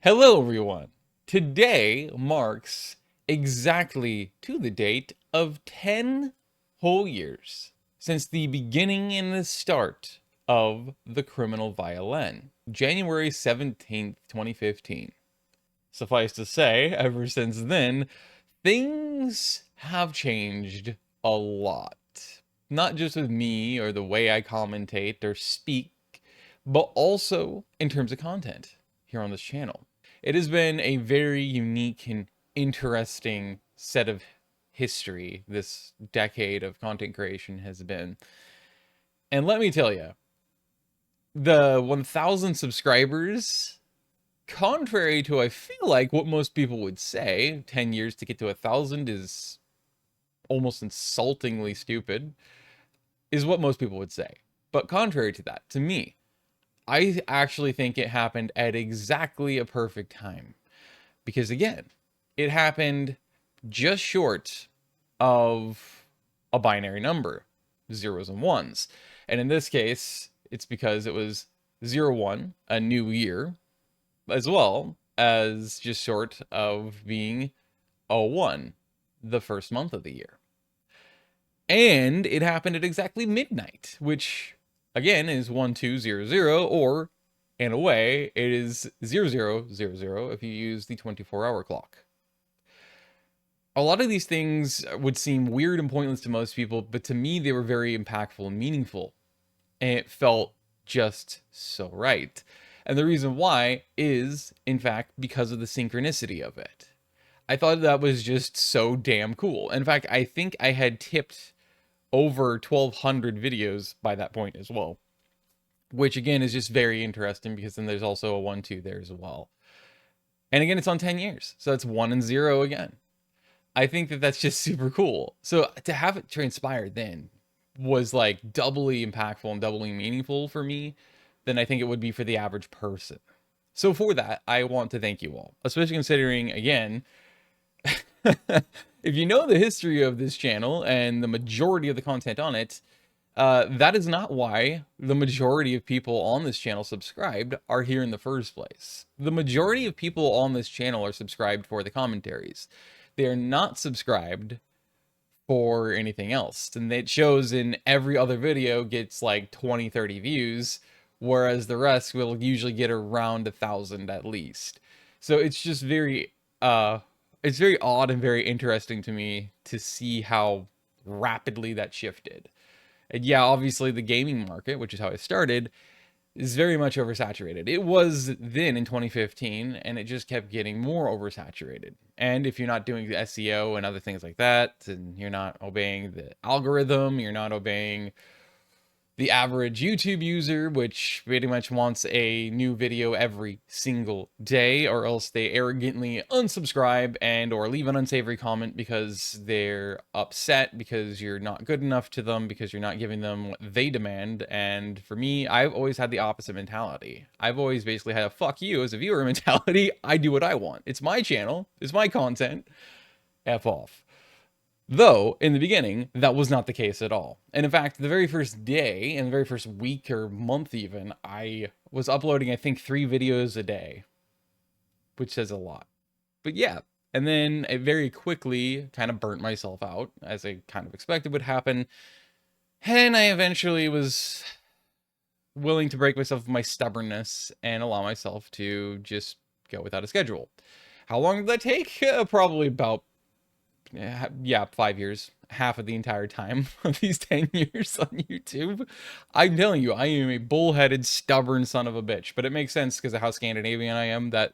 Hello, everyone. Today marks exactly to the date of 10 whole years since the beginning and the start of the criminal violin, January 17th, 2015. Suffice to say, ever since then, things have changed a lot. Not just with me or the way I commentate or speak, but also in terms of content here on this channel. It has been a very unique and interesting set of history this decade of content creation has been. And let me tell you, the 1,000 subscribers, contrary to I feel like what most people would say, 10 years to get to 1,000 is almost insultingly stupid, is what most people would say. But contrary to that, to me, I actually think it happened at exactly a perfect time. Because again, it happened just short of a binary number, zeros and ones. And in this case, it's because it was 01, a new year, as well as just short of being 01, the first month of the year. And it happened at exactly midnight, which again is 1200, or in a way, it is 0000 if you use the 24-hour clock. A lot of these things would seem weird and pointless to most people, but to me, they were very impactful and meaningful. And it felt just so right. And the reason why is, in fact, because of the synchronicity of it. I thought that was just so damn cool. In fact, I think I had tipped over 1,200 videos by that point as well, which again is just very interesting because then there's also a 1-2 there as well. And again, it's on 10 years, so that's 1 and 0 again. I think that that's just super cool. So to have it transpire then was like doubly impactful and doubly meaningful for me than I think it would be for the average person. So for that, I want to thank you all, especially considering, again, if you know the history of this channel and the majority of the content on it, that is not why the majority of people on this channel subscribed are here in the first place. The majority of people on this channel are subscribed for the commentaries. They are not subscribed for anything else. And it shows in every other video gets like 20, 30 views, whereas the rest will usually get around 1,000 at least. So it's just it's very odd and very interesting to me to see how rapidly that shifted. And yeah, obviously the gaming market, which is how I started, is very much oversaturated. It was then in 2015, and it just kept getting more oversaturated. And if you're not doing the SEO and other things like that, and you're not obeying the algorithm, you're not obeying the average YouTube user, which pretty much wants a new video every single day, or else they arrogantly unsubscribe and or leave an unsavory comment because they're upset because you're not good enough to them, because you're not giving them what they demand. And for me, I've always had the opposite mentality. I've always basically had a fuck you as a viewer mentality. I do what I want. It's my channel. It's my content. F off. Though, in the beginning, that was not the case at all. And in fact, the very first day, and the very first week or month even, I was uploading, I think, 3 videos a day, which says a lot. But yeah, and then it very quickly kind of burnt myself out, as I kind of expected would happen. And I eventually was willing to break myself of my stubbornness and allow myself to just go without a schedule. How long did that take? Probably about 5 years, half of the entire time of these 10 years on YouTube. I'm telling you, I am a bullheaded, stubborn son of a bitch, but it makes sense because of how Scandinavian I am. That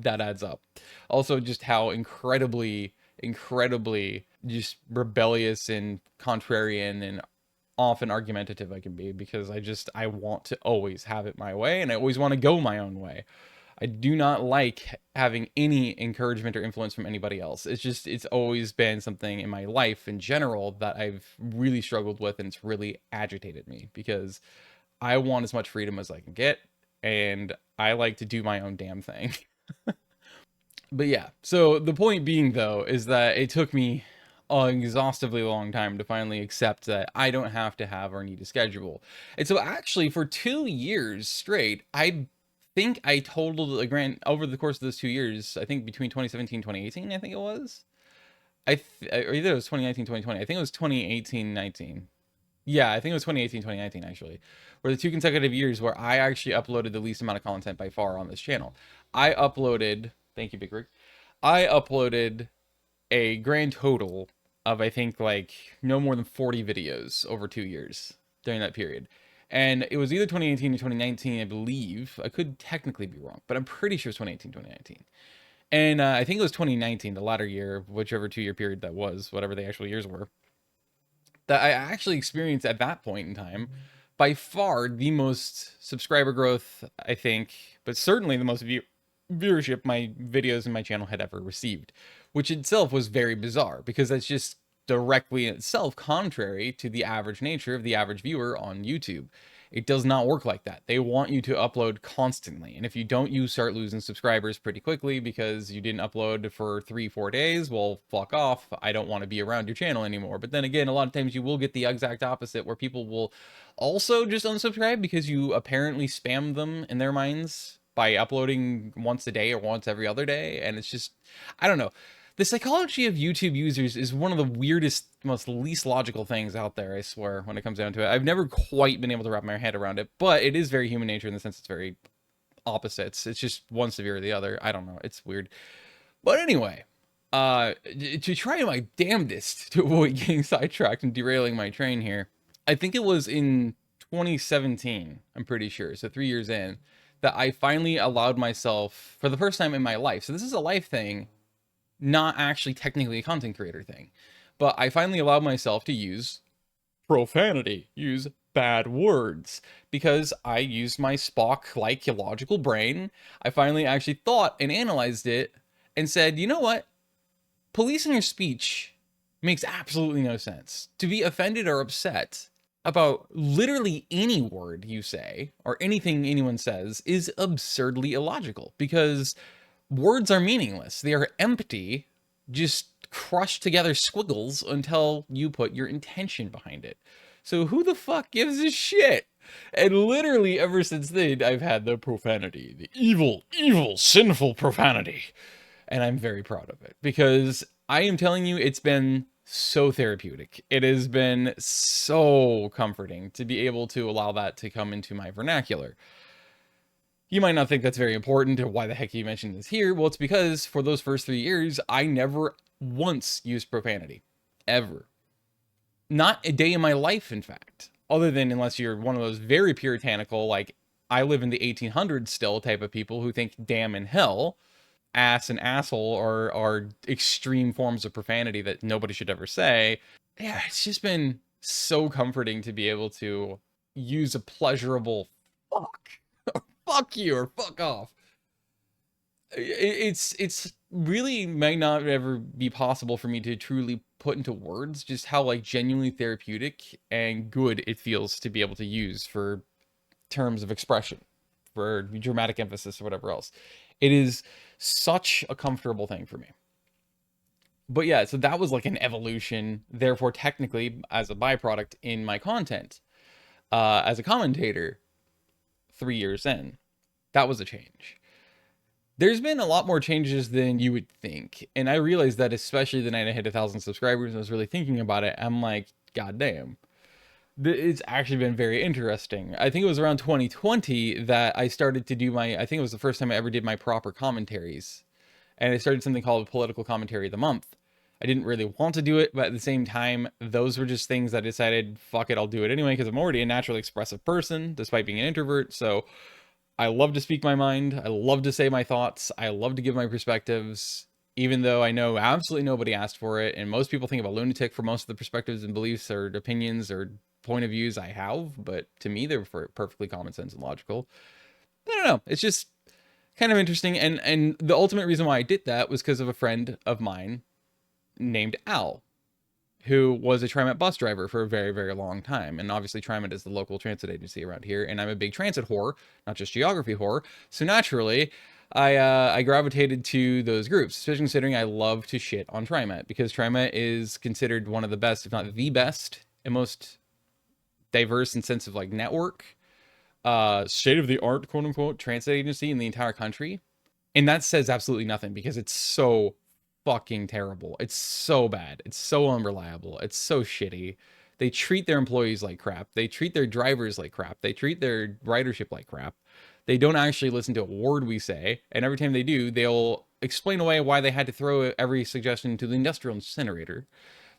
adds up. Also, just how incredibly just rebellious and contrarian and often argumentative I can be, because I want to always have it my way, and I always want to go my own way. I do not like having any encouragement or influence from anybody else. It's always been something in my life in general that I've really struggled with, and it's really agitated me because I want as much freedom as I can get, and I like to do my own damn thing. But yeah, so the point being though, is that it took me an exhaustively long time to finally accept that I don't have to have or need a schedule. And so actually for 2 years straight, I think I totaled a grand over the course of those 2 years. I think between 2017 and 2018, I think it was. Or either it was 2019, 2020. I think it was 2018, 19. Yeah, I think it was 2018, 2019 actually, were the 2 consecutive years where I actually uploaded the least amount of content by far on this channel. I uploaded, thank you, Big Rick. I uploaded a grand total of, I think, like no more than 40 videos over 2 years during that period. And it was either 2018 or 2019, I believe. I could technically be wrong, but I'm pretty sure it's 2018, 2019. And I think it was 2019, the latter year, whichever 2 year period that was, whatever the actual years were, that I actually experienced at that point in time by far the most subscriber growth, I think, but certainly the most viewership my videos in my channel had ever received, which itself was very bizarre because that's just directly in itself contrary to the average nature of the average viewer on YouTube. It does not work like that. They want you to upload constantly. And if you don't, you start losing subscribers pretty quickly because you didn't upload for 3-4 days. Well, fuck off. I don't want to be around your channel anymore. But then again, a lot of times you will get the exact opposite where people will also just unsubscribe because you apparently spam them in their minds by uploading once a day or once every other day. And it's just, I don't know. The psychology of YouTube users is one of the weirdest, most least logical things out there, I swear, when it comes down to it. I've never quite been able to wrap my head around it, but it is very human nature in the sense it's very opposites. It's just one severe or the other. I don't know. It's weird. But anyway, to try my damnedest to avoid getting sidetracked and derailing my train here, I think it was in 2017, I'm pretty sure, so 3 years in, that I finally allowed myself, for the first time in my life, so this is a life thing, not actually technically a content creator thing, but I finally allowed myself to use profanity, use bad words, because I used my Spock-like logical brain. I finally actually thought and analyzed it and said, you know what? Policing your speech makes absolutely no sense. To be offended or upset about literally any word you say or anything anyone says is absurdly illogical because words are meaningless. They are empty, just crushed together squiggles until you put your intention behind it. So who the fuck gives a shit? And literally ever since then, I've had the profanity, the evil, sinful profanity. And I'm very proud of it because I am telling you, it's been so therapeutic. It has been so comforting to be able to allow that to come into my vernacular. You might not think that's very important, or why the heck you mentioned this here. Well, it's because for those first 3 years, I never once used profanity. Ever. Not a day in my life, in fact. Other than unless you're one of those very puritanical, like, I live in the 1800s still type of people who think damn and hell, ass and asshole are extreme forms of profanity that nobody should ever say. Yeah, it's just been so comforting to be able to use a pleasurable fuck or fuck you or fuck off. It's really might not ever be possible for me to truly put into words just how like genuinely therapeutic and good it feels to be able to use for terms of expression, for dramatic emphasis or whatever else. It is such a comfortable thing for me. But yeah, so that was like an evolution, therefore technically as a byproduct in my content. As a commentator, 3 years in, that was a change. There's been a lot more changes than you would think. And I realized that especially the night I hit 1,000 subscribers and I was really thinking about it, I'm like, God damn. It's actually been very interesting. I think it was around 2020 that I started to do I think it was the first time I ever did my proper commentaries. And I started something called Political Commentary of the Month. I didn't really want to do it, but at the same time, those were just things I decided, fuck it, I'll do it anyway, because I'm already a naturally expressive person, despite being an introvert, so I love to speak my mind, I love to say my thoughts, I love to give my perspectives, even though I know absolutely nobody asked for it, and most people think I'm a lunatic for most of the perspectives and beliefs or opinions or point of views I have, but to me, they're perfectly common sense and logical. I don't know, it's just kind of interesting, and the ultimate reason why I did that was because of a friend of mine named Al, who was a TriMet bus driver for a very, very long time. And obviously TriMet is the local transit agency around here. And I'm a big transit whore, not just geography whore. So naturally, I gravitated to those groups, especially considering I love to shit on TriMet because TriMet is considered one of the best, if not the best, and most diverse and sense of like network state of the art, quote unquote, transit agency in the entire country. And that says absolutely nothing because it's so fucking terrible. It's so bad. It's so unreliable. It's so shitty. They treat their employees like crap. They treat their drivers like crap. They treat their ridership like crap. They don't actually listen to a word we say. And every time they do, they'll explain away why they had to throw every suggestion to the industrial incinerator.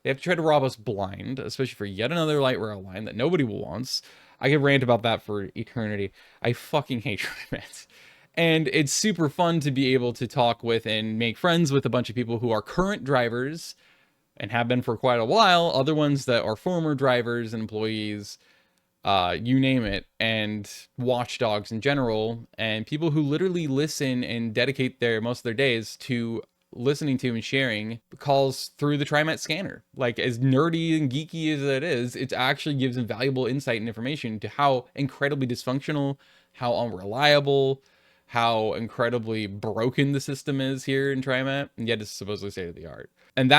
They have to try to rob us blind, especially for yet another light rail line that nobody wants. I could rant about that for eternity. I fucking hate TriMet. And it's super fun to be able to talk with and make friends with a bunch of people who are current drivers and have been for quite a while, other ones that are former drivers and employees, you name it, and watchdogs in general, and people who literally listen and dedicate most of their days to listening to and sharing calls through the TriMet scanner. Like, as nerdy and geeky as it is, it actually gives them valuable insight and information to how incredibly dysfunctional, how unreliable, how incredibly broken the system is here in TriMet, and yet it's supposedly state of the art. And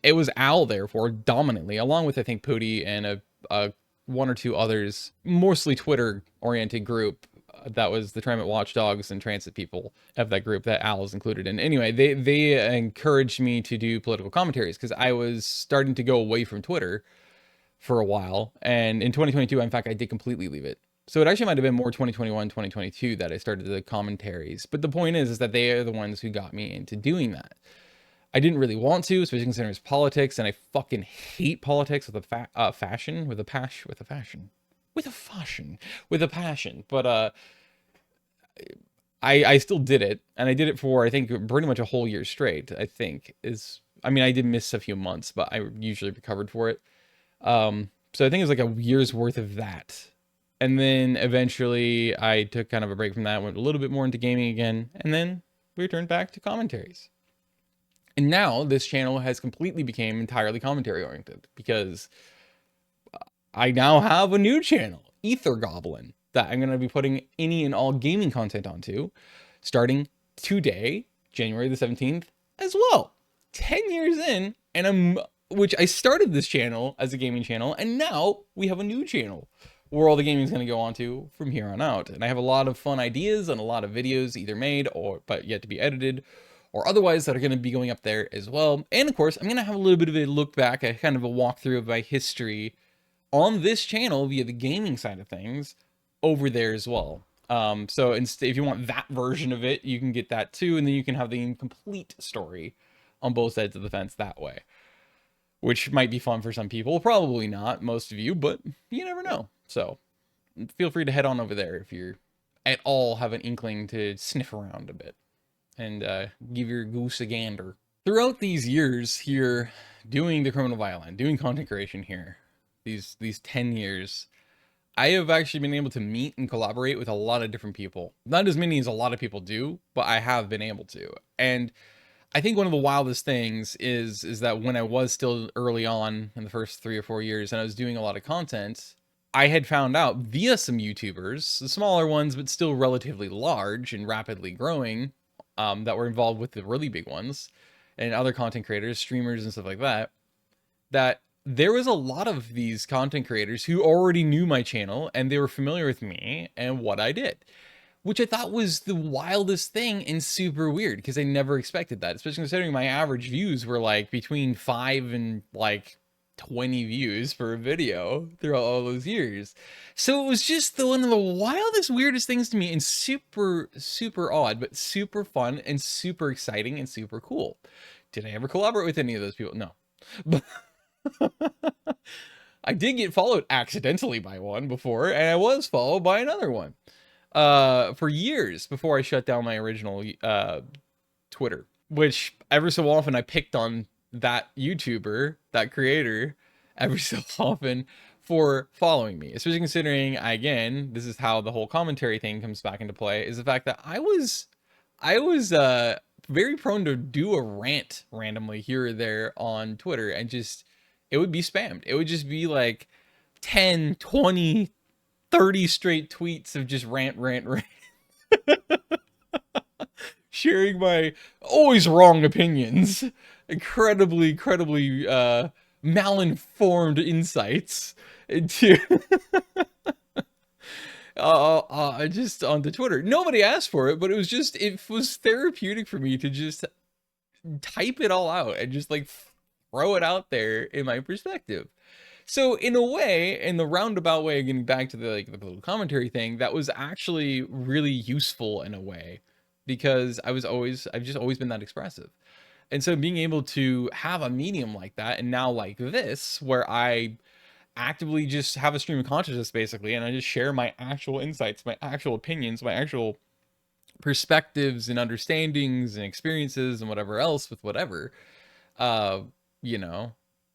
it was Al, therefore, dominantly, along with, I think, Pooty and a one or two others, mostly Twitter-oriented group that was the TriMet watchdogs and transit people of that group that Al is included in. Anyway, they encouraged me to do political commentaries because I was starting to go away from Twitter for a while. And in 2022, in fact, I did completely leave it. So it actually might have been more 2021, 2022 that I started the commentaries. But the point is that they are the ones who got me into doing that. I didn't really want to, especially considering it's politics, and I fucking hate politics with a passion. But I still did it, and I did it for, I think, pretty much a whole year straight. I mean, I did miss a few months, but I usually recovered for it. So I think it was like a year's worth of that. And then eventually I took kind of a break from that, went a little bit more into gaming again, and then we returned back to commentaries. And now this channel has completely become entirely commentary oriented because I now have a new channel, Goblin, that I'm going to be putting any and all gaming content onto starting today, January the 17th as well. 10 years in, and which I started this channel as a gaming channel, and now we have a new channel where all the gaming is going to go on to from here on out. And I have a lot of fun ideas and a lot of videos either made but yet to be edited or otherwise that are going to be going up there as well. And of course, I'm going to have a little bit of a look back, a kind of a walkthrough of my history on this channel via the gaming side of things over there as well. So if you want that version of it, you can get that too. And then you can have the complete story on both sides of the fence that way, which might be fun for some people. Probably not most of you, but you never know. So feel free to head on over there if you're at all have an inkling to sniff around a bit and give your goose a gander. Throughout these years here, doing the Criminal Violin, doing content creation here, these 10 years, I have actually been able to meet and collaborate with a lot of different people. Not as many as a lot of people do, but I have been able to. And I think one of the wildest things is that when I was still early on in the first 3 or 4 years and I was doing a lot of content, I had found out via some YouTubers, the smaller ones, but still relatively large and rapidly growing, that were involved with the really big ones, and other content creators, streamers and stuff like that, that there was a lot of these content creators who already knew my channel and they were familiar with me and what I did, which I thought was the wildest thing and super weird because I never expected that, especially considering my average views were like between 5 and like 20 views for a video throughout all those years. So it was just one of the wildest, weirdest things to me, and super, super odd, but super fun and super exciting and super cool. Did I ever collaborate with any of those people? No. But I did get followed accidentally by one before, and I was followed by another one for years before I shut down my original Twitter, which ever so often I picked on that YouTuber, that creator, every so often for following me, especially considering, again, this is how the whole commentary thing comes back into play, is the fact that I was very prone to do a rant randomly here or there on Twitter, and just, it would be spammed. It would just be like 10, 20, 30 straight tweets of just rant. Sharing my always wrong opinions, incredibly malinformed insights into just onto Twitter. Nobody asked for it, but it was therapeutic for me to just type it all out and just like throw it out there in my perspective. So in a way, in the roundabout way of getting back to the like the political commentary thing, that was actually really useful in a way, because I've just always been that expressive. And so being able to have a medium like that, and now like this, where I actively just have a stream of consciousness basically, and I just share my actual insights, my actual opinions, my actual perspectives and understandings and experiences and whatever else with whatever, uh, you know,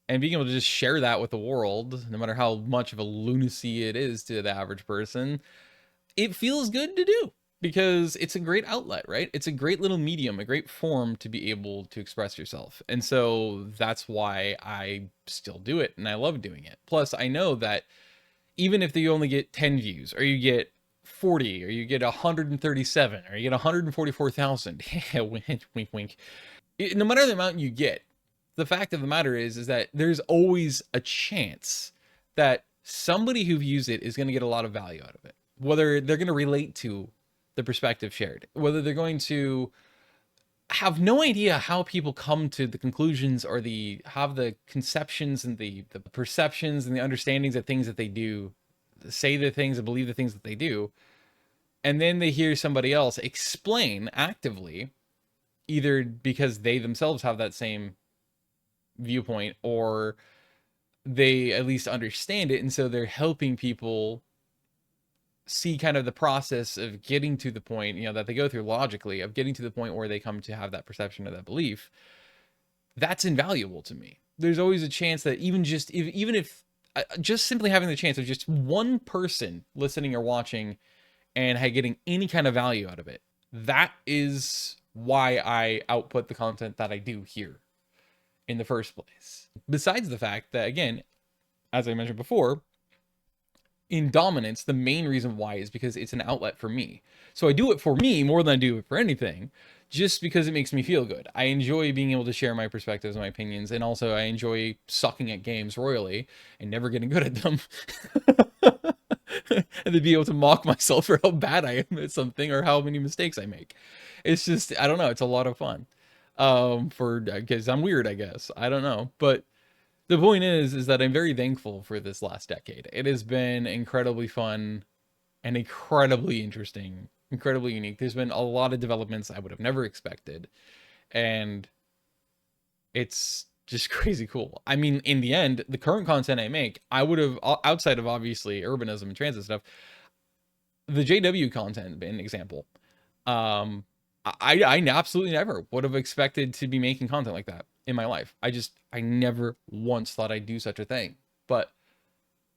and being able to just share that with the world, no matter how much of a lunacy it is to the average person, it feels good to do, because it's a great outlet, right? It's a great little medium, a great form to be able to express yourself. And so that's why I still do it, and I love doing it. Plus, I know that even if you only get 10 views, or you get 40, or you get 137, or you get 144,000, wink, wink. No matter the amount you get, the fact of the matter is that there's always a chance that somebody who views it is going to get a lot of value out of it. Whether they're going to relate to the perspective shared, whether they're going to have no idea how people come to the conclusions, or have the conceptions and the perceptions and the understandings of things that they do, say the things and believe the things that they do, and then they hear somebody else explain actively, either because they themselves have that same viewpoint, or they at least understand it, and so they're helping people see kind of the process of getting to the point, that they go through logically, of getting to the point where they come to have that perception or that belief. That's invaluable to me. There's always a chance that even if just simply having the chance of just one person listening or watching and getting any kind of value out of it, that is why I output the content that I do here in the first place. Besides the fact that, again, as I mentioned before, in dominance, the main reason why is because it's an outlet for me. So I do it for me more than I do it for anything, just because it makes me feel good. I enjoy being able to share my perspectives and my opinions, and also I enjoy sucking at games royally and never getting good at them. And to be able to mock myself for how bad I am at something, or how many mistakes I make. It's just, I don't know, it's a lot of fun. Because I'm weird, I guess. I don't know. But the point is that I'm very thankful for this last decade. It has been incredibly fun and incredibly interesting, incredibly unique. There's been a lot of developments I would have never expected, and it's just crazy cool. I mean, in the end, the current content I make, I would have, outside of obviously urbanism and transit stuff, the JW content, an example. I absolutely never would have expected to be making content like that in my life. I never once thought I'd do such a thing. But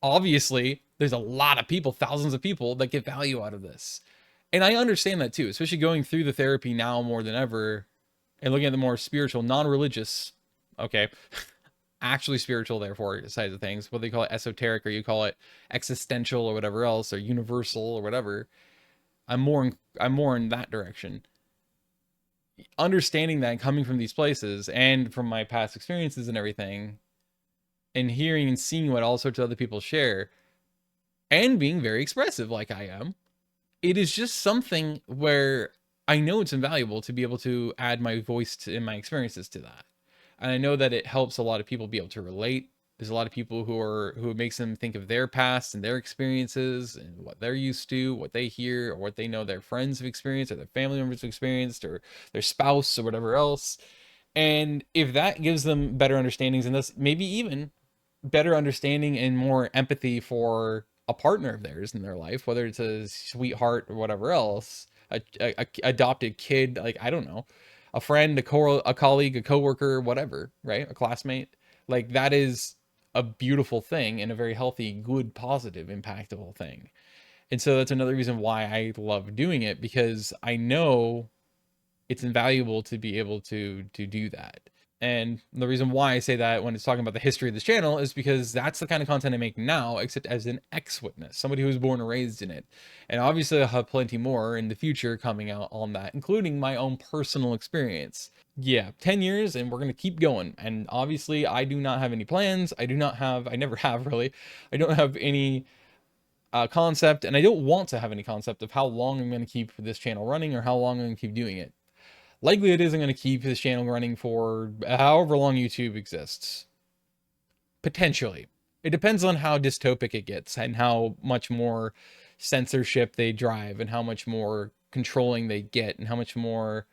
obviously, there's a lot of people, thousands of people, that get value out of this. And I understand that too, especially going through the therapy now more than ever, and looking at the more spiritual, non-religious, okay, actually spiritual, therefore, sides of things, whether you call it esoteric or you call it existential or whatever else, or universal or whatever. I'm more in that direction. Understanding that, coming from these places and from my past experiences and everything, and hearing and seeing what all sorts of other people share, and being very expressive like I am, it is just something where I know it's invaluable to be able to add my voice to, and my experiences to that. And I know that it helps a lot of people be able to relate. There's a lot of people who it makes them think of their past and their experiences and what they're used to, what they hear, or what they know their friends have experienced, or their family members have experienced, or their spouse, or whatever else. And if that gives them better understandings, and thus maybe even better understanding and more empathy for a partner of theirs in their life, whether it's a sweetheart or whatever else, a adopted kid, like, I don't know, a friend, a colleague, a coworker, whatever, right? A classmate. Like, that is a beautiful thing, and a very healthy, good, positive, impactful thing. And so that's another reason why I love doing it, because I know it's invaluable to be able to do that. And the reason why I say that when it's talking about the history of this channel is because that's the kind of content I make now, except as an ex-witness, somebody who was born and raised in it. And obviously I'll have plenty more in the future coming out on that, including my own personal experience. Yeah, 10 years and we're going to keep going. And obviously I do not have any plans. I never have really. I don't have any concept, and I don't want to have any concept of how long I'm going to keep this channel running or how long I'm going to keep doing it. Likely it isn't going to keep this channel running for however long YouTube exists. Potentially. It depends on how dystopic it gets and how much more censorship they drive and how much more controlling they get and how much more,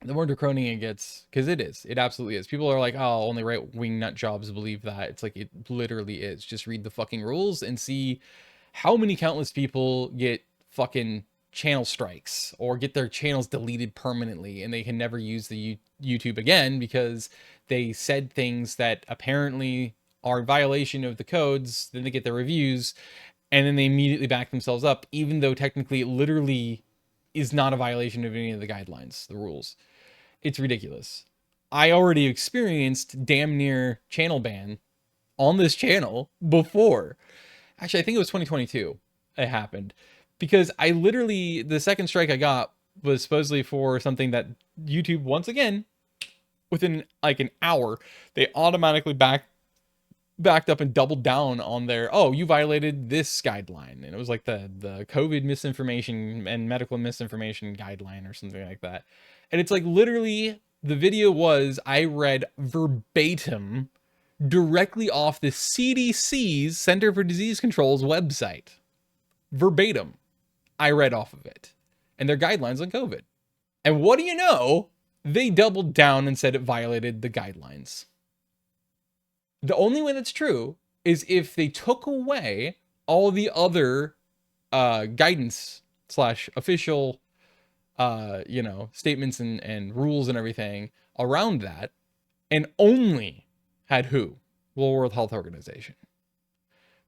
the more draconian it gets, because it absolutely is. People are like, oh, only right-wing nut jobs believe that. It's like, it literally is. Just read the fucking rules and see how many countless people get fucking channel strikes or get their channels deleted permanently and they can never use the YouTube again because they said things that apparently are in violation of the codes. Then they get their reviews and then they immediately back themselves up, even though technically it literally is not a violation of any of the guidelines, the rules. It's ridiculous. I already experienced damn near channel ban on this channel before. Actually, I think it was 2022 it happened. Because I literally, the second strike I got was supposedly for something that YouTube, once again, within like an hour, they automatically backed up and doubled down on their, oh, you violated this guideline. And it was like the COVID misinformation and medical misinformation guideline or something like that. And it's like literally the video was, I read verbatim directly off the CDC's Center for Disease Control's website. Verbatim. I read off of it. And their guidelines on COVID. And what do you know? They doubled down and said it violated the guidelines. The only way that's true is if they took away all the other guidance / official statements and rules and everything around that, and only had who? World Health Organization.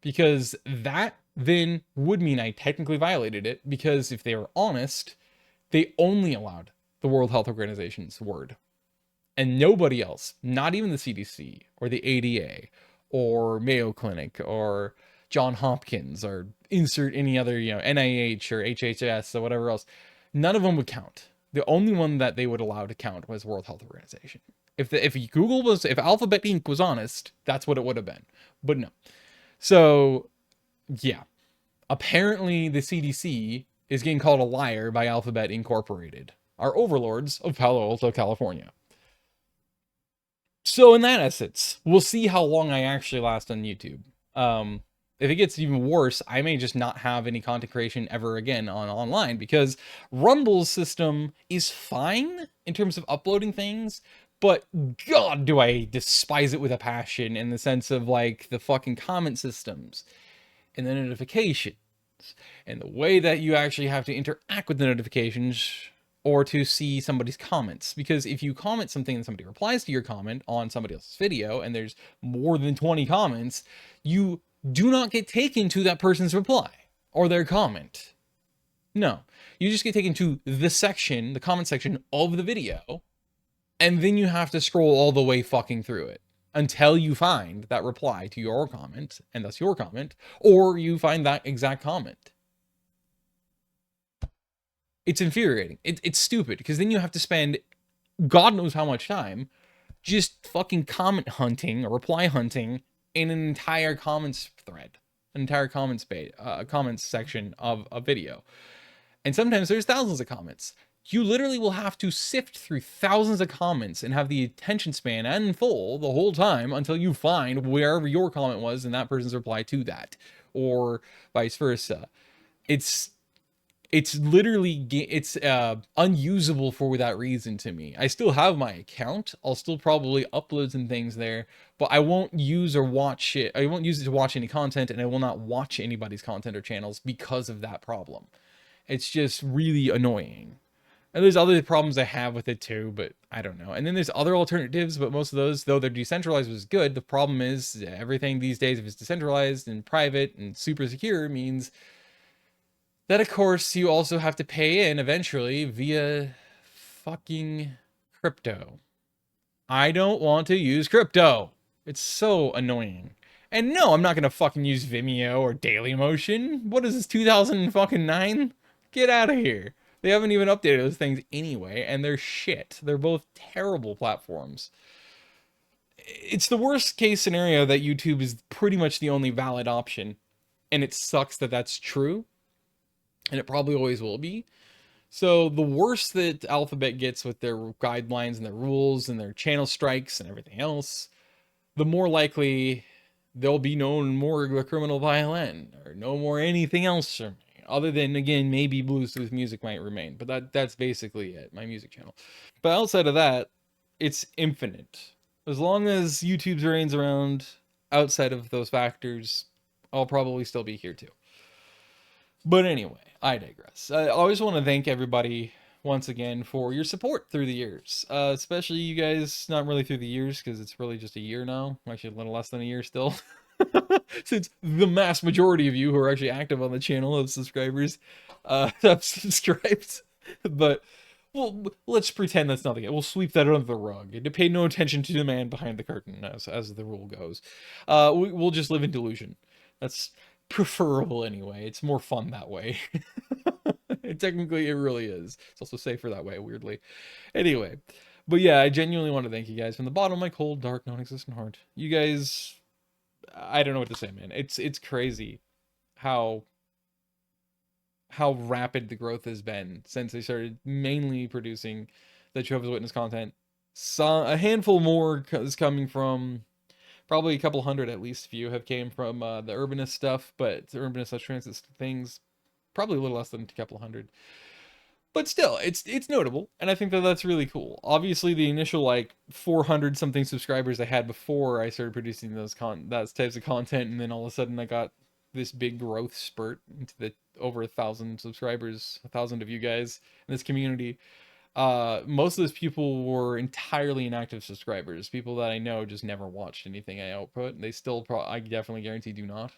Because that then would mean I technically violated it, because if they were honest, they only allowed the World Health Organization's word. And nobody else, not even the CDC or the ADA or Mayo Clinic or John Hopkins or insert any other, NIH or HHS or whatever else, none of them would count. The only one that they would allow to count was World Health Organization. If Alphabet Inc. was honest, that's what it would have been. But no. So, yeah. Apparently the CDC is getting called a liar by Alphabet Incorporated, our overlords of Palo Alto, California. So in that essence, we'll see how long I actually last on YouTube. If it gets even worse, I may just not have any content creation ever again online, because Rumble's system is fine in terms of uploading things, but God, do I despise it with a passion in the sense of like the fucking comment systems and the notifications and the way that you actually have to interact with the notifications or to see somebody's comments. Because if you comment something and somebody replies to your comment on somebody else's video and there's more than 20 comments, you do not get taken to that person's reply or their comment. No, you just get taken to the comment section of the video, and then you have to scroll all the way fucking through it until you find that reply to your comment, and thus your comment, or you find that exact comment. It's infuriating. It's stupid, because then you have to spend God knows how much time just fucking comment hunting or reply hunting in an entire comments thread, an entire comments section of a video. And sometimes there's thousands of comments. You literally will have to sift through thousands of comments and have the attention span and full the whole time until you find wherever your comment was and that person's reply to that, or vice versa. It's literally, it's unusable for that reason to me. I still have my account. I'll still probably upload some things there, but I won't use or watch it. I won't use it to watch any content, and I will not watch anybody's content or channels because of that problem. It's just really annoying. And there's other problems I have with it too, but I don't know. And then there's other alternatives, but most of those, though they're decentralized, was good. The problem is everything these days, if it's decentralized and private and super secure, means that, of course, you also have to pay in eventually via fucking crypto. I don't want to use crypto. It's so annoying. And no, I'm not going to fucking use Vimeo or Dailymotion. What is this, 2009? Get out of here. They haven't even updated those things anyway, and they're shit. They're both terrible platforms. It's the worst case scenario that YouTube is pretty much the only valid option. and it sucks that that's true, and it probably always will be. So the worse that Alphabet gets with their guidelines and their rules and their channel strikes and everything else, the more likely there'll be no more TheCriminalViolin or no more anything else from me. Other than, again, maybe Bluetooth music might remain, but that's basically it, my music channel. But outside of that, it's infinite. As long as YouTube reigns around outside of those factors, I'll probably still be here too. But anyway, I digress. I always want to thank everybody once again for your support through the years, especially you guys, not really through the years because it's really just a year now, actually a little less than a year still. Since the mass majority of you who are actually active on the channel of subscribers have subscribed. But well, let's pretend that's not the case. We'll sweep that under the rug and pay no attention to the man behind the curtain, as the rule goes. We'll just live in delusion. That's preferable anyway. It's more fun that way. Technically, it really is. It's also safer that way, weirdly. Anyway, but yeah, I genuinely want to thank you guys from the bottom of my cold, dark, non-existent heart. You guys, I don't know what to say, man. It's crazy how rapid the growth has been since I started mainly producing the Jehovah's Witness content. So a handful more is coming from, probably a couple hundred at least few have came from the urbanist stuff, but the urbanist transit things, probably a little less than a couple hundred. But still, it's notable, and I think that that's really cool. Obviously, the initial like 400 something subscribers I had before I started producing those types of content, and then all of a sudden I got this big growth spurt into the over 1,000 subscribers, 1,000 of you guys in this community. Most of those people were entirely inactive subscribers, people that I know just never watched anything I output. They still, I definitely guarantee, do not.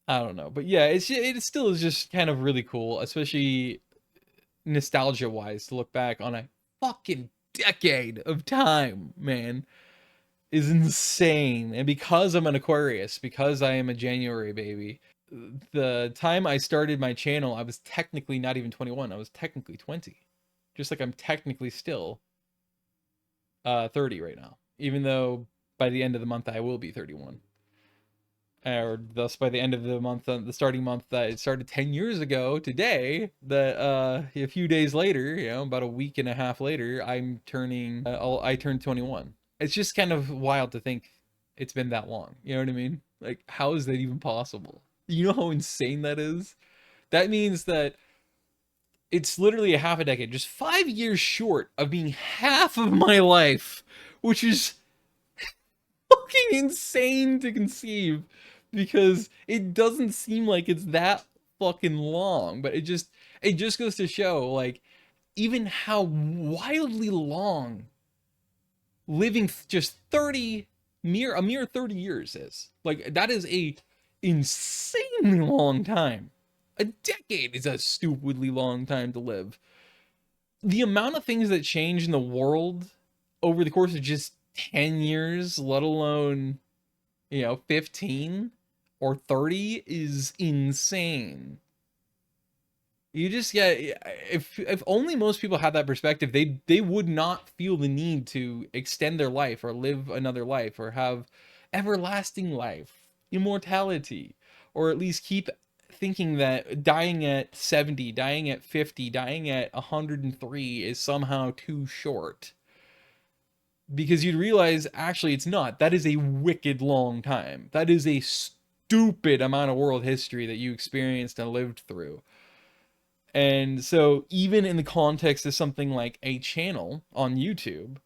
I don't know, but yeah, it still is just kind of really cool, especially nostalgia wise, to look back on a fucking decade of time, man, is insane. And because I'm an Aquarius, because I am a January baby, the time I started my channel, I was technically not even 21. I was technically 20. Just like I'm technically still 30 right now, even though by the end of the month I will be 31. Or thus by the end of the month, the starting month that it started 10 years ago today, that a few days later, about a week and a half later, I'm turning, I turned 21. It's just kind of wild to think it's been that long. You know what I mean? Like, how is that even possible? You know how insane that is? That means that it's literally a half a decade, just 5 years short of being half of my life, which is fucking insane to conceive, because it doesn't seem like it's that fucking long, but it just goes to show, like, even how wildly long living just a mere 30 years is. Like, that is a insanely long time. A decade is a stupidly long time to live. The amount of things that change in the world over the course of just 10 years, let alone 15 or 30, is insane. You just get, if only most people had that perspective, they would not feel the need to extend their life or live another life or have everlasting life, immortality, or at least keep thinking that dying at 70, dying at 50, dying at 103 is somehow too short. Because you'd realize, actually, it's not. That is a wicked long time. That is a stupid amount of world history that you experienced and lived through. And so, even in the context of something like a channel on YouTube,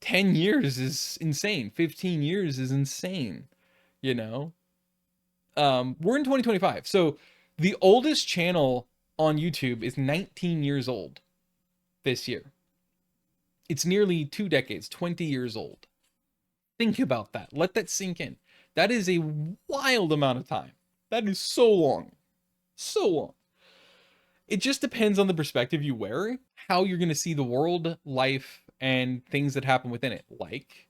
10 years is insane. 15 years is insane. You know? We're in 2025. So, the oldest channel on YouTube is 19 years old this year. It's nearly 2 decades, 20 years old. Think about that. Let that sink in. That is a wild amount of time. That is so long. So long. It just depends on the perspective you wear, how you're going to see the world, life, and things that happen within it. Like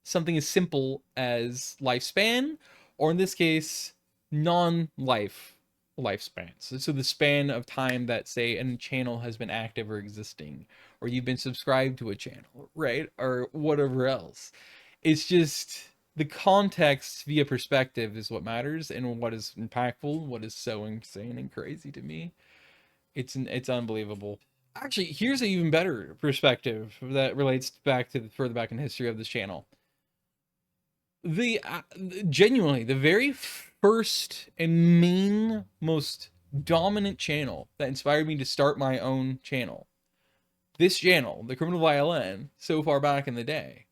something as simple as lifespan, or in this case, non-life lifespans. So the span of time that, say, a channel has been active or existing, or you've been subscribed to a channel, right? Or whatever else. It's just, The context via perspective is what matters, and what is impactful, what is so insane and crazy to me. It's unbelievable. Actually, here's an even better perspective that relates back to further back in history of this channel. The genuinely the very first and main most dominant channel that inspired me to start my own channel, this channel, The Criminal Violin, so far back in the day,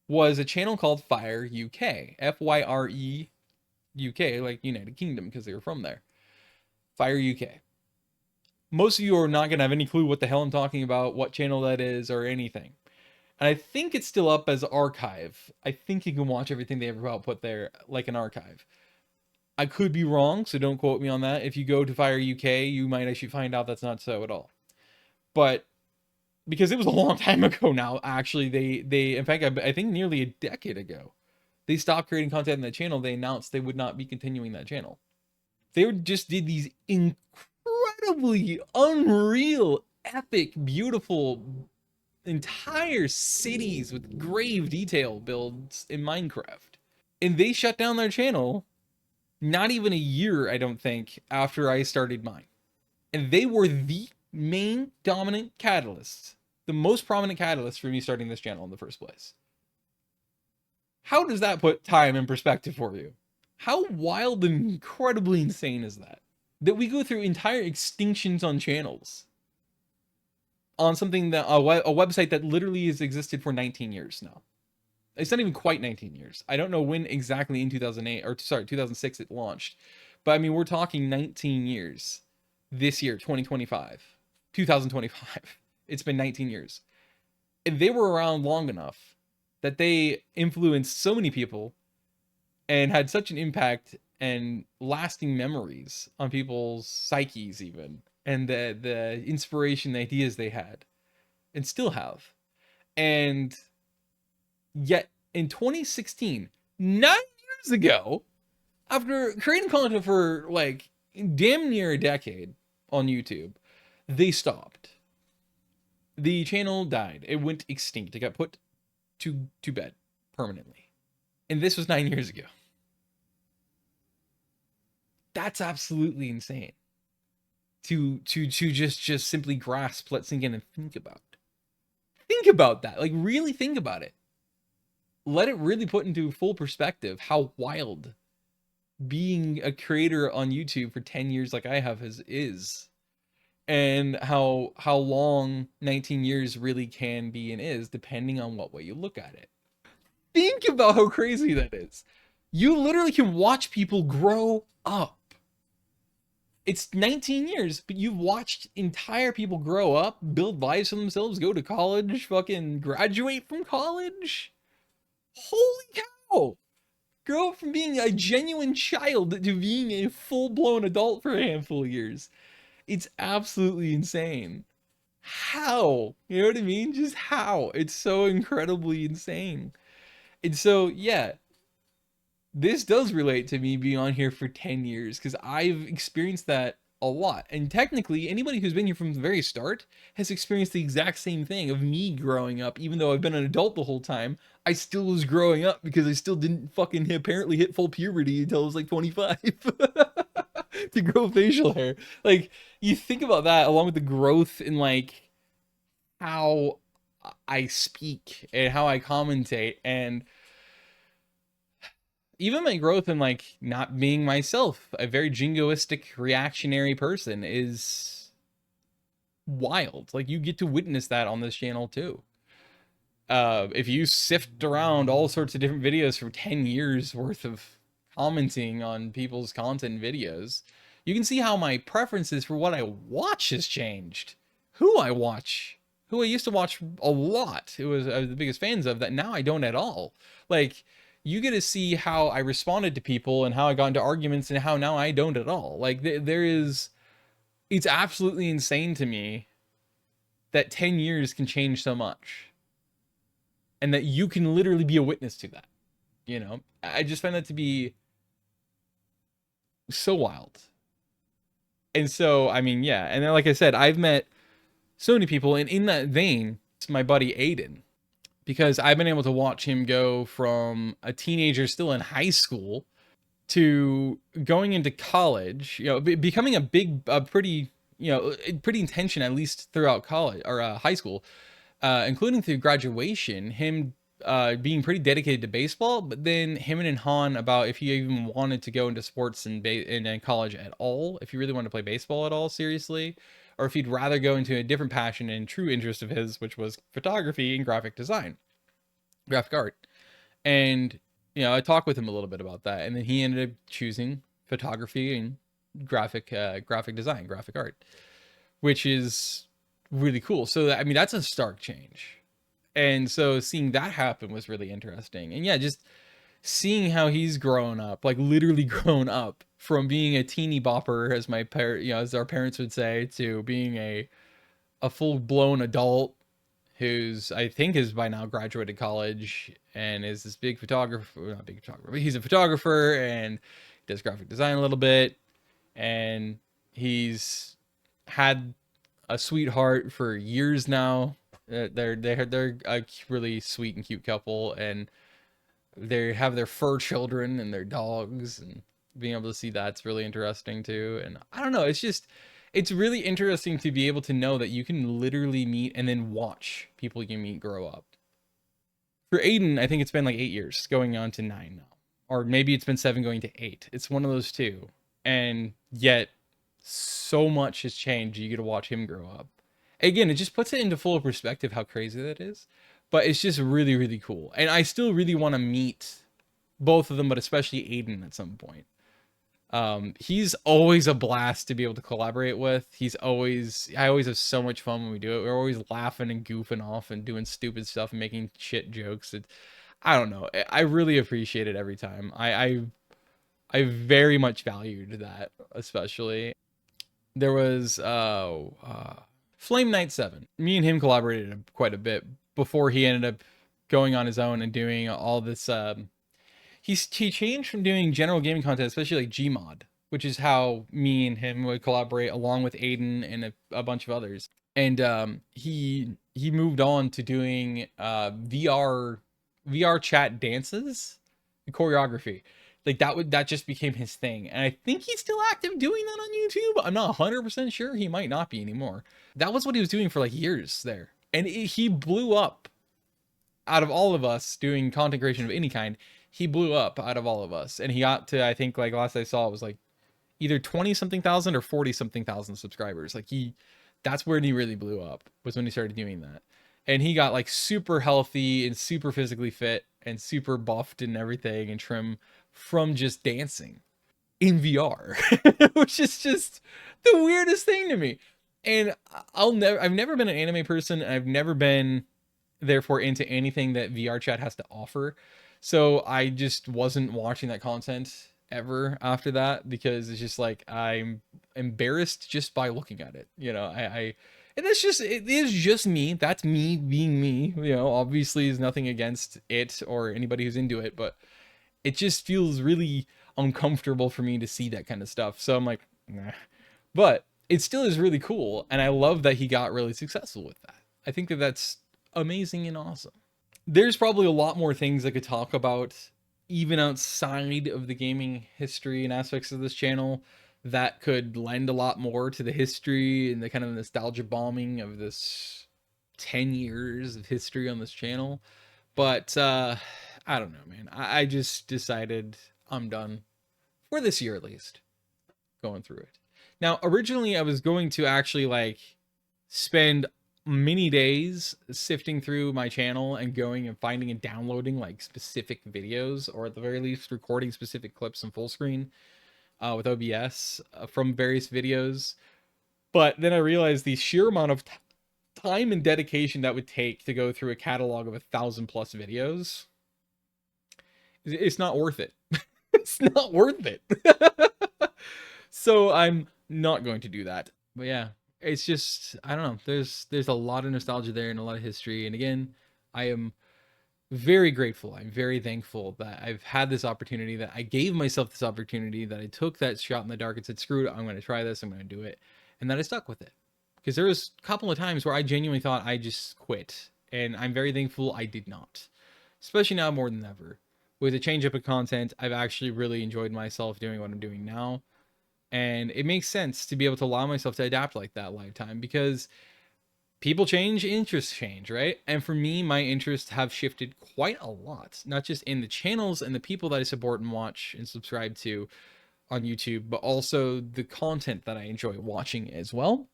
was a channel called Fire UK. FYRE UK, like United Kingdom, because they were from there. Fire UK. Most of you are not going to have any clue what the hell I'm talking about, what channel that is, or anything. And I think it's still up as archive. I think you can watch everything they ever put there like an archive. I could be wrong, so don't quote me on that. If you go to Fire UK, you might actually find out that's not so at all. But because it was a long time ago now, actually, they in fact, I think nearly a decade ago, they stopped creating content on that channel. They announced they would not be continuing that channel. They just did these incredibly unreal, epic, beautiful entire cities with grave detail builds in Minecraft. And they shut down their channel not even a year, I don't think, after I started mine. And they were the main dominant catalyst, the most prominent catalyst for me starting this channel in the first place. How does that put time in perspective for you? How wild and incredibly insane is that? That we go through entire extinctions on channels. On something that, a website that literally has existed for 19 years now. It's not even quite 19 years. I don't know when exactly in 2008, or sorry, 2006 it launched. But I mean, we're talking 19 years. This year, 2025. It's been 19 years. And they were around long enough that they influenced so many people and had such an impact and lasting memories on people's psyches even, and the inspiration, the ideas they had and still have. And yet in 2016, 9 years ago, after creating content for like damn near a decade on YouTube, they stopped. The channel died. It went extinct. It got put to bed permanently. And this was 9 years ago. That's absolutely insane. To just simply grasp, let sink in, and think about. Think about that. Like, really think about it. Let it really put into full perspective how wild being a creator on YouTube for 10 years like I have is. And how long 19 years really can be and is, depending on what way you look at it. Think about how crazy that is. You literally can watch people grow up. It's 19 years, but you've watched entire people grow up, build lives for themselves, go to college, fucking graduate from college. Holy cow! Grow up from being a genuine child to being a full-blown adult for a handful of years. It's absolutely insane. How? You know what I mean? Just how? It's so incredibly insane. And so, yeah, this does relate to me being on here for 10 years because I've experienced that a lot. And technically, anybody who's been here from the very start has experienced the exact same thing of me growing up. Even though I've been an adult the whole time, I still was growing up because I still didn't fucking apparently hit full puberty until I was like 25 to grow facial hair. Like, you think about that along with the growth in like how I speak and how I commentate, and even my growth in like not being myself, a very jingoistic reactionary person, is wild. Like, you get to witness that on this channel too. If you sift around all sorts of different videos for 10 years worth of commenting on people's content videos, you can see how my preferences for what I watch has changed. Who I watch, who I used to watch a lot, I was the biggest fans of, that now I don't at all. Like, you get to see how I responded to people and how I got into arguments and how now I don't at all. Like, it's absolutely insane to me that 10 years can change so much. And that you can literally be a witness to that. You know? I just find that to be so wild. And so, I mean, yeah. And then, like I said, I've met so many people. And in that vein, it's my buddy Aiden. because I've been able to watch him go from a teenager still in high school to going into college, you know, becoming a pretty, you know, pretty intention, at least throughout college or high school, including through graduation, him being pretty dedicated to baseball, but then him and Han about if he even wanted to go into sports in college at all, if he really wanted to play baseball at all seriously, or if he'd rather go into a different passion and true interest of his, which was photography and graphic design, graphic art. And you know, I talked with him a little bit about that, and then he ended up choosing photography and graphic design, graphic art, which is really cool. So I mean, that's a stark change. And so seeing that happen was really interesting. And yeah, just seeing how he's grown up, like literally grown up from being a teeny bopper, as you know, as our parents would say, to being a full blown adult who's I think is by now graduated college and is this big photographer, not big photographer, but he's a photographer and does graphic design a little bit, and he's had a sweetheart for years now. They're a really sweet and cute couple, and they have their fur children and their dogs, and being able to see that's really interesting too. And I don't know, it's really interesting to be able to know that you can literally meet and then watch people you meet grow up. For Aiden, I think it's been like 8 years, going on to 9 now, or maybe it's been 7 going to 8. It's one of those two, and yet so much has changed. You get to watch him grow up. Again, it just puts it into full perspective how crazy that is. But it's just really, really cool. And I still really want to meet both of them, but especially Aiden at some point. He's always a blast to be able to collaborate with. I always have so much fun when we do it. We're always laughing and goofing off and doing stupid stuff and making shit jokes. I don't know. I really appreciate it every time. I very much valued that, especially. There was Flame Knight 7. Me and him collaborated quite a bit before he ended up going on his own and doing all this. He changed from doing general gaming content, especially like Gmod, which is how me and him would collaborate along with Aiden and a bunch of others. And he moved on to doing VR chat dances, choreography. Like that just became his thing. And I think he's still active doing that on YouTube. I'm not 100% sure. He might not be anymore. That was what he was doing for like years there. And he blew up out of all of us doing content creation of any kind. He blew up out of all of us. And he got to, I think like last I saw, it was like either 20 something thousand or 40 something thousand subscribers. Like that's where he really blew up, was when he started doing that. And he got like super healthy and super physically fit and super buffed and everything and trim from just dancing in VR, which is just the weirdest thing to me. And I've never been an anime person. I've never been therefore into anything that VR chat has to offer. So I just wasn't watching that content ever after that, because it's just like I'm embarrassed just by looking at it. You know, and it is just me. That's me being me. You know, obviously is nothing against it or anybody who's into it, but it just feels really uncomfortable for me to see that kind of stuff. So I'm like, nah. But it still is really cool, and I love that he got really successful with that. I think that that's amazing and awesome. There's probably a lot more things I could talk about, even outside of the gaming history and aspects of this channel, that could lend a lot more to the history and the kind of nostalgia bombing of this 10 years of history on this channel. But I don't know, man. I just decided I'm done for this year, at least, going through it. Now, originally I was going to actually like spend many days sifting through my channel and going and finding and downloading like specific videos, or at the very least recording specific clips in full screen with OBS from various videos. But then I realized the sheer amount of time and dedication that would take to go through a catalog of 1,000+ videos, it's not worth it. It's not worth it. So I'm not going to do that. But yeah, it's just, I don't know. There's a lot of nostalgia there and a lot of history. And again, I am very grateful. I'm very thankful that I've had this opportunity, that I gave myself this opportunity, that I took that shot in the dark and said, screw it, I'm going to try this, I'm going to do it. And that I stuck with it. Because there was a couple of times where I genuinely thought I just quit And I'm very thankful I did not. Especially now more than ever. With a change up of content, I've actually really enjoyed myself doing what I'm doing now. And it makes sense to be able to allow myself to adapt like that lifetime, because people change, interests change, right? And for me, my interests have shifted quite a lot, not just in the channels and the people that I support and watch and subscribe to on YouTube, but also the content that I enjoy watching as well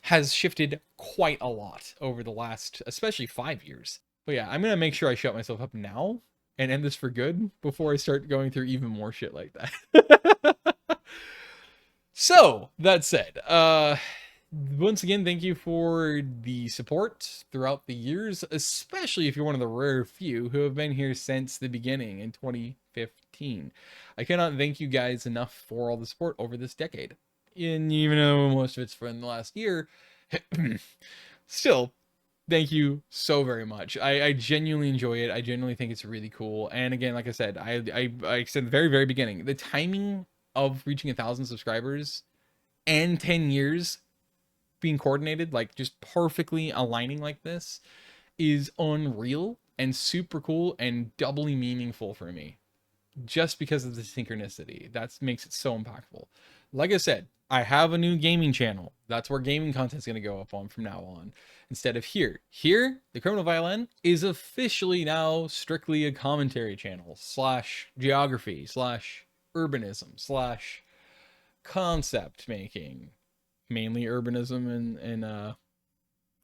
has shifted quite a lot over the last, especially 5 years. But yeah, I'm going to make sure I shut myself up now and end this for good before I start going through even more shit like that. So, that said, once again, thank you for the support throughout the years, especially if you're one of the rare few who have been here since the beginning in 2015. I cannot thank you guys enough for all the support over this decade. And even though most of it's from the last year, still, thank you so very much. I genuinely enjoy it. I genuinely think it's really cool. And again, like I said, I said at the very, very beginning, the timing of reaching 1,000 subscribers and 10 years being coordinated, like just perfectly aligning like this, is unreal and super cool and doubly meaningful for me, just because of the synchronicity. That makes it so impactful. Like I said, I have a new gaming channel. That's where gaming content is going to go up on from now on, instead of here. Here, The Criminal Violin is officially now strictly a commentary channel slash geography slash urbanism slash concept making, mainly urbanism and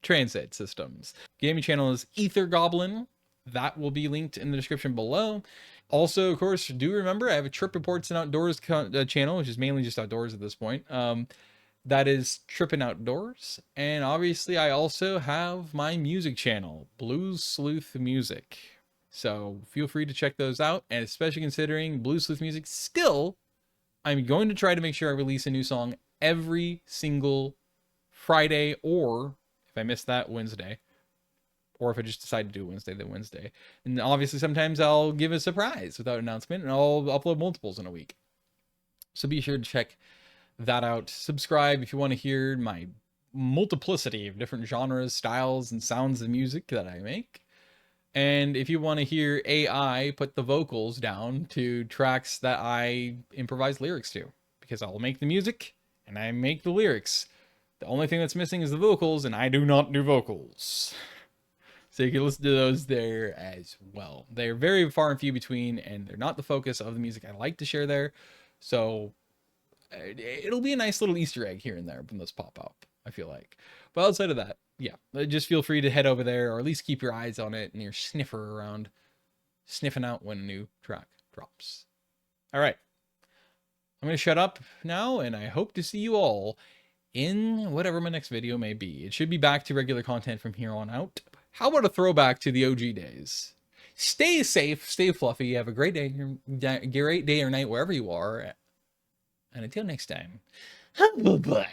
transit systems. Gaming channel is Ether Goblin. That will be linked in the description below. Also, of course, do remember I have a Trip Reports and Outdoors channel, which is mainly just outdoors at this point. That is Trippin' Outdoors. And obviously, I also have my music channel, Blues Sleuth Music. So feel free to check those out. And especially considering Blues Sleuth Music, still, I'm going to try to make sure I release a new song every single Friday, or if I miss that, Wednesday. Or if I just decide to do Wednesday, then Wednesday. And obviously sometimes I'll give a surprise without announcement, and I'll upload multiples in a week. So be sure to check that out. Subscribe if you want to hear my multiplicity of different genres, styles, and sounds of music that I make. And if you want to hear AI put the vocals down to tracks that I improvise lyrics to, because I'll make the music and I make the lyrics. The only thing that's missing is the vocals, and I do not do vocals. So you can listen to those there as well. They're very far and few between, and they're not the focus of the music I like to share there. So it'll be a nice little Easter egg here and there when those pop up, I feel like. But outside of that, yeah, just feel free to head over there, or at least keep your eyes on it and your sniffer around, sniffing out when a new track drops. All right. I'm going to shut up now, and I hope to see you all in whatever my next video may be. It should be back to regular content from here on out. How about a throwback to the OG days? Stay safe, stay fluffy, have a great day or night wherever you are. And until next time, bye-bye.